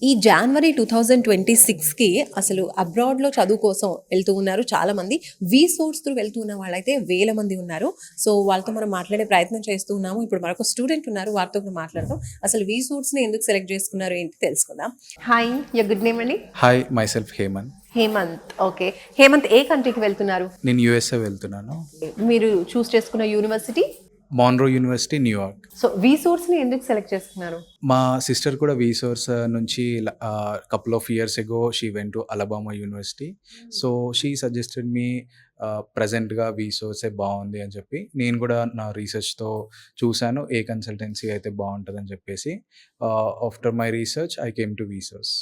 ఈ జనవరి 2026కి అసలు అబ్రాడ్‌లో చదువు కోసం వెళ్తూ ఉన్నారు చాలామంది. సోర్స్ త్రూ వెళ్తూ ఉన్న వాళ్ళైతే వేల మంది ఉన్నారు. సో, వాళ్ళతో మనం మాట్లాడే ప్రయత్నం చేస్తూ ఉన్నాము. ఇప్పుడు మరొక స్టూడెంట్ ఉన్నారు. వారితో కూడా మాట్లాడదాం. అసలు సోర్స్‌ని ఎందుకు సెలెక్ట్ చేసుకున్నారు ఏంటి తెలుసుకుందాం. హాయ్! యువర్ గుడ్ నేమ్ అండి? Hi, myself Hemanth. Hemanth. Okay. Hemanth ఏ కంట్రీకి వెళ్తున్నారు? నేను యూఎస్ఏ వెళ్తున్నాను. మీరు చూస్ చేసుకున్న university? Monroe university, New York. So, సోర్స్‌ని ఎందుకు సెలెక్ట్ చేసుకున్నారు? మా సిస్టర్ కూడా వీసోర్స్ నుంచి couple of years ago she went to Alabama university. So she suggested me ప్రజెంట్గా వీసోర్సే బాగుంది అని చెప్పి నేను కూడా నా రీసెర్చ్తో చూశాను ఏ కన్సల్టెన్సీ అయితే బాగుంటుందని చెప్పేసి. After my research I came to వీసోర్స్.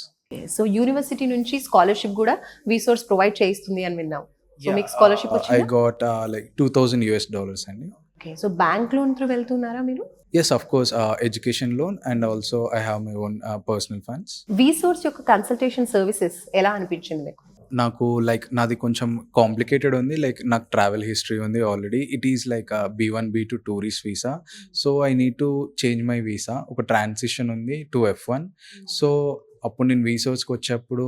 So, university నుంచి స్కాలర్‌షిప్ కూడా సోర్స్ ప్రొవైడ్ చేయిస్తుంది అని విన్నాం. సో, మీకు స్కాలర్‌షిప్ ఐ వచ్చిందా? గాట్ like $2,000 అండి. Okay. So, bank loan through వెళ్తున్నారా మీరు? Yes, of course, education loan, and also I have my own personal funds. Source యొక్క కన్సల్టేషన్ సర్వీసెస్ ఎలా అనిపించింది మీకు? నాకు నాది కొంచెం కాంప్లికేటెడ్ ఉంది. నాకు ట్రావెల్ హిస్టరీ ఉంది already. It is B1, B2 tourist visa. So I need to change my visa. ఒక ట్రాన్సిషన్ ఉంది టు F1. సో అప్పుడు నేను వీసోస్కి వచ్చేప్పుడు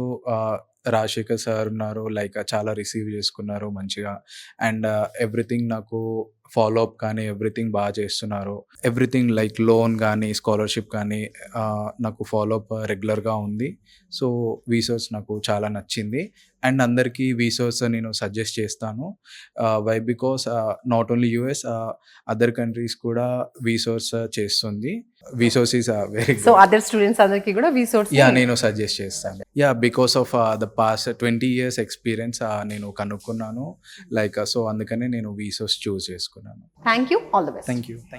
రాజశేఖర్ సార్ ఉన్నారు. చాలా రిసీవ్ చేసుకున్నారు మంచిగా. అండ్ ఎవ్రీథింగ్ నాకు ఫాలో అప్ కానీ ఎవ్రీథింగ్ బాగా చేస్తున్నారు. ఎవ్రీథింగ్ లోన్ కానీ స్కాలర్షిప్ కానీ నాకు ఫాలో అప్ రెగ్యులర్గా ఉంది. సో వీసోస్ నాకు చాలా నచ్చింది. అండ్ అందరికీ వీసోస్ నేను సజెస్ట్ చేస్తాను. Why because not only US, other countries కూడా వీసోస్ చేస్తుంది. వీసోస్ is very so other students అందరికీ కూడా సోర్స్ నేను సజెస్ట్ చేస్తాను. Because of the past 20 years experience నేను కనుక్కున్నాను. సో అందుకనే నేను వీసోస్ చూస్ చేసుకున్నాను. Thank you. All the best. Thank you.